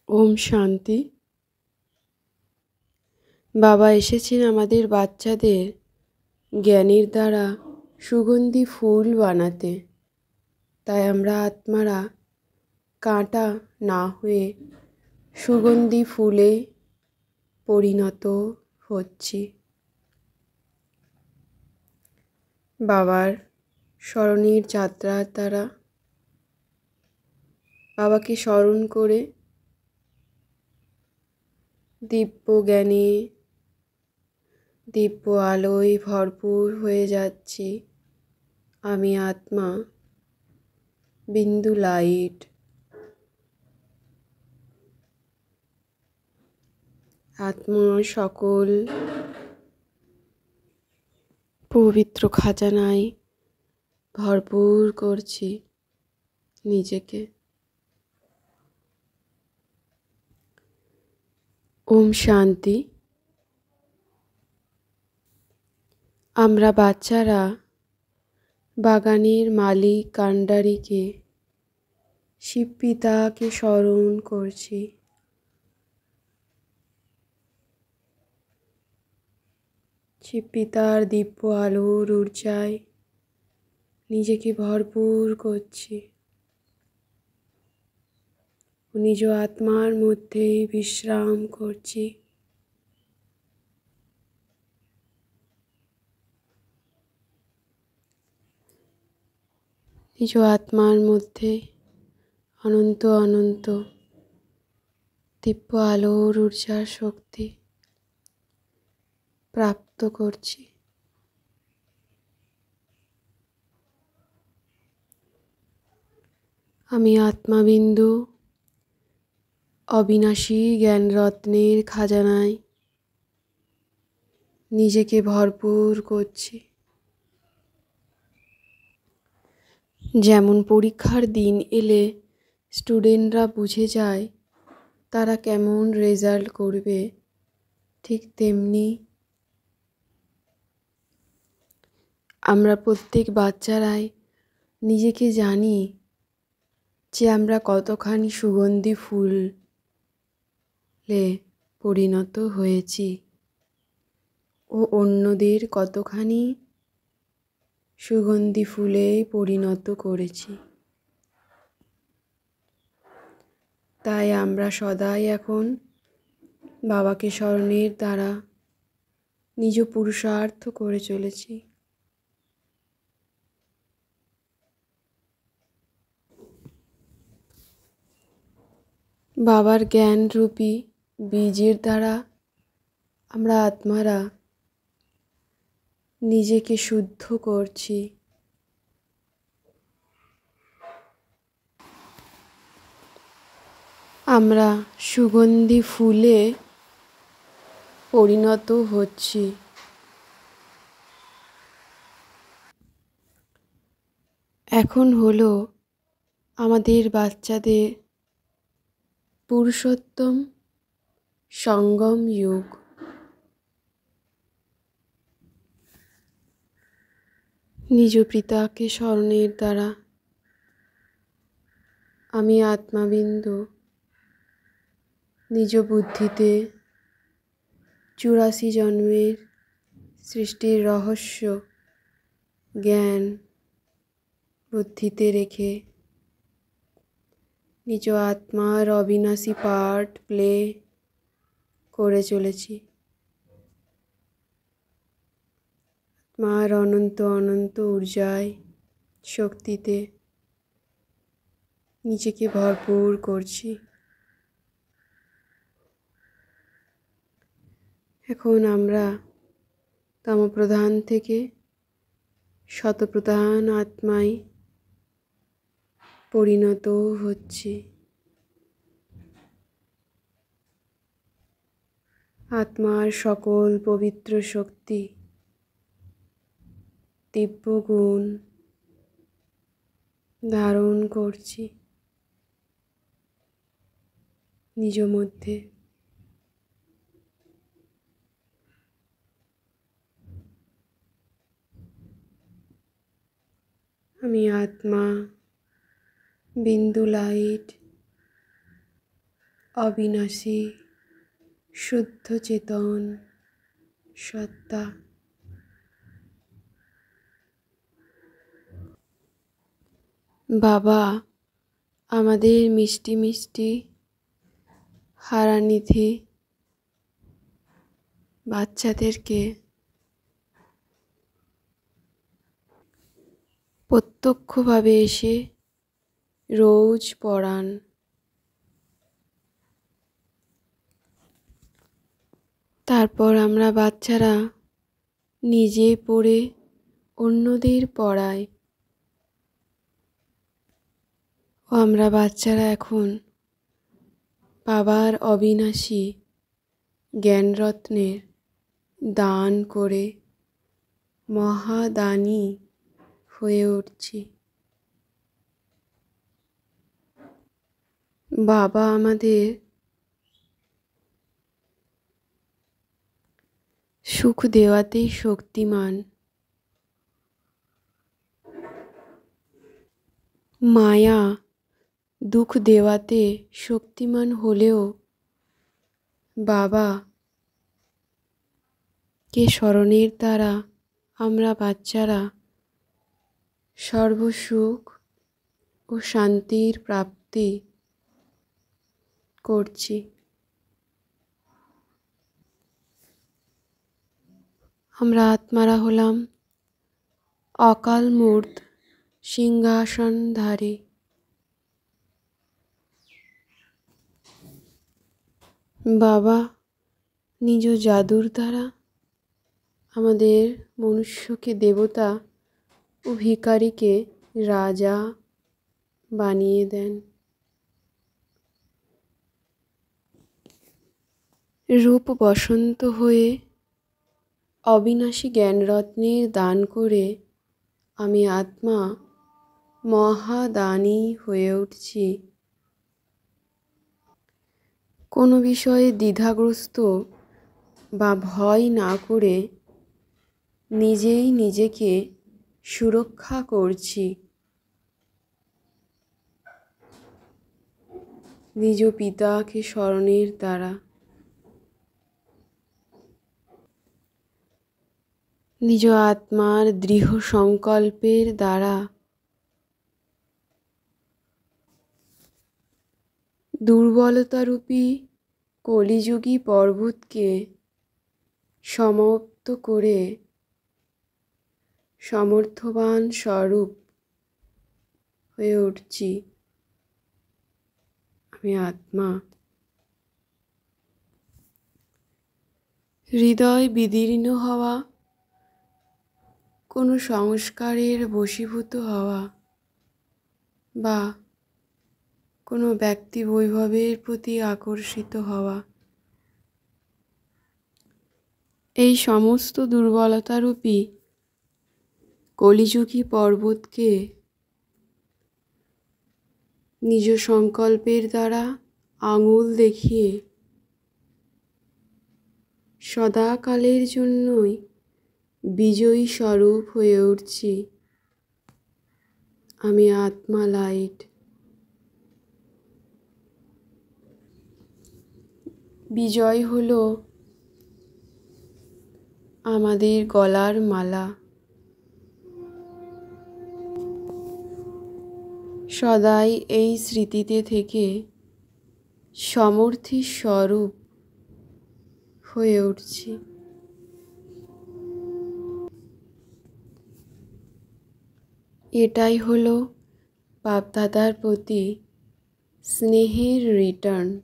ওম শান্তি। বাবা এসেছেন আমাদের বাচ্চাদের জ্ঞানের দ্বারা সুগন্ধি ফুল বানাতে। তাই আমরা আত্মারা কাঁটা না হয়ে সুগন্ধি ফুলে পরিণত হচ্ছি। বাবার স্মরণের যাত্রার দ্বারা বাবাকে স্মরণ করে দিব্য জ্ঞানে দিব্য আলোয় ভরপুর হয়ে যাচ্ছি। আমি আত্মা, বিন্দু লাইট। আত্মা সকল পবিত্র খাজানায় ভরপুর করছি নিজেকে। ওম শান্তি। আমরা বাচ্চারা বাগানের মালিক কান্ডারিকে শিব পিতাকে স্মরণ করছি। শিব পিতার দিব্য আলোর ঊর্জায় নিজেকে ভরপুর করছি। নিজ আত্মার মধ্যে বিশ্রাম করছি। নিজ আত্মার মধ্যে অনন্ত অনন্ত দিব্য আলোর ঊর্জার শক্তি প্রাপ্ত করছি। আমি আত্মাবিন্দু অবিনাশী জ্ঞানরত্নের খাজানায় নিজেকে ভরপুর করছি। যেমন পরীক্ষার দিন এলে স্টুডেন্টরা বুঝে যায় তারা কেমন রেজাল্ট করবে, ঠিক তেমনি আমরা প্রত্যেক বাচ্চারাই নিজেকে জানি যে আমরা কতখানি সুগন্ধি ফুলে পরিণত হয়েছি ও অন্যদের কতখানি সুগন্ধি ফুলে পরিণত করেছি। তাই আমরা সদাই এখন বাবাকে স্মরণের দ্বারা নিজ পুরুষার্থ করে চলেছি। বাবার জ্ঞানরূপী বীজের দ্বারা আমরা আত্মারা নিজেকে শুদ্ধ করছি। আমরা সুগন্ধি ফুলে পরিণত হচ্ছি। এখন হলো আমাদের বাচ্চাদের পুরুষোত্তম সঙ্গম যুগ। নিজ পিতাকে স্মরণের দ্বারা আমি আত্মাবিন্দু নিজ বুদ্ধিতে 84 জন্মের সৃষ্টির রহস্য জ্ঞান বুদ্ধিতে রেখে নিজ আত্মার অবিনাশী পার্ট প্লে করে চলেছি। আত্মার অনন্ত অনন্ত ঊর্জায় শক্তিতে নিজেকে ভরপুর করছি। এখন আমরা তমপ্রধান থেকে শতপ্রধান আত্মায় পরিণত হচ্ছি। আত্মার সকল পবিত্র শক্তি দিব্য গুণ ধারণ করছি নিজ মধ্যে। আমি আত্মা, বিন্দু লাইট, অবিনাশী শুদ্ধ চেতন সত্তা। বাবা আমাদের মিষ্টি মিষ্টি হারানিধি বাচ্চাদেরকে প্রত্যক্ষভাবে এসে রোজ পড়ান। তারপর আমরা বাচ্চারা নিজে পড়ে অন্যদের পড়াই। ও আমরা বাচ্চারা এখন বাবার অবিনাশী জ্ঞানরত্নের দান করে মহাদানী হয়ে উঠছি। বাবা আমাদের সুখ দেওয়াতেই শক্তিমান, মায়া দুঃখ দেওয়াতে শক্তিমান হলেও বাবা কে স্মরণের দ্বারা আমরা বাচ্চারা সর্বসুখ ও শান্তির প্রাপ্তি করছি। আমরা আত্মারা হলাম অকাল মূর্ত সিংহাসনধারী। বাবা নিজ জাদুর দ্বারা আমাদের মনুষ্যকে দেবতা ও ভিখারিকে রাজা বানিয়ে দেন। রূপ বসন্ত হয়ে অবিনাশী জ্ঞানরত্নের দান করে আমি আত্মা মহাদানী হয়ে উঠছি। কোনো বিষয়ে দ্বিধাগ্রস্ত বা ভয় না করে নিজেই নিজেকে সুরক্ষা করছি। নিজ পিতাকে স্মরণের দ্বারা নিজ আত্মার দৃঢ় সংকল্পের দ্বারা দুর্বলতারূপী কলিযুগী পর্বতকে সমাপ্ত করে সমর্থবান স্বরূপ হয়ে উঠছি। আমি আত্মা। হৃদয় বিদীর্ণ হওয়া, কোনো সংস্কারের বশীভূত হওয়া বা কোনো ব্যক্তি বৈভবের প্রতি আকর্ষিত হওয়া, এই সমস্ত দুর্বলতারূপী কলিযুগী পর্বতকে নিজ সংকল্পের দ্বারা আঙুল দেখিয়ে সদাকালের জন্যই বিজয়ী স্বরূপ হয়ে উঠছি। আমি আত্মা লাইট। বিজয় হলো আমাদের গলার মালা। সদাই এই স্মৃতিতে থেকে সমর্থী স্বরূপ হয়ে উঠছি। এটাই হলো বাপ-দাদার প্রতি স্নেহের রিটার্ন।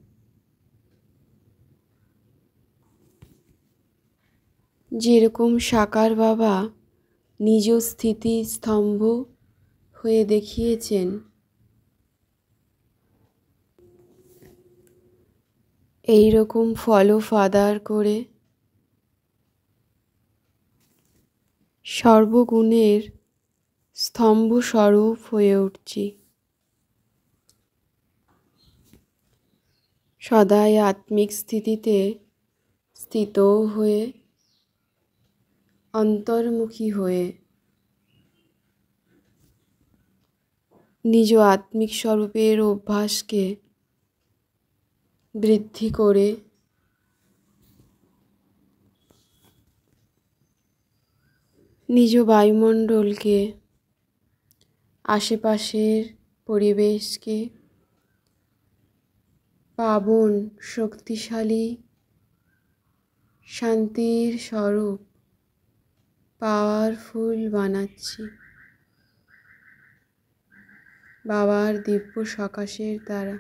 যেরকম সাকার বাবা নিজ স্থিতি স্তম্ভ হয়ে দেখিয়েছেন, এই রকম ফলো ফাদার করে সর্বগুণের স্তম্ভ স্বরূপ হয়ে উঠছি। সদাই আত্মিক স্থিতিতে স্থিত হয়ে অন্তর্মুখী হয়ে নিজ আত্মিক স্বরূপের অভ্যাসকে বৃদ্ধি করে নিজ বায়ুমণ্ডলকে, আশেপাশের পরিবেশকে পাবন, শক্তিশালী, শান্তির স্বরূপ পাওয়ারফুল বানাচ্ছি বাবার দিব্য সকাশের দ্বারা।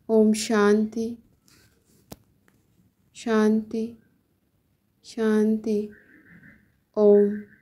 ওম শান্তি শান্তি শান্তি। ওম।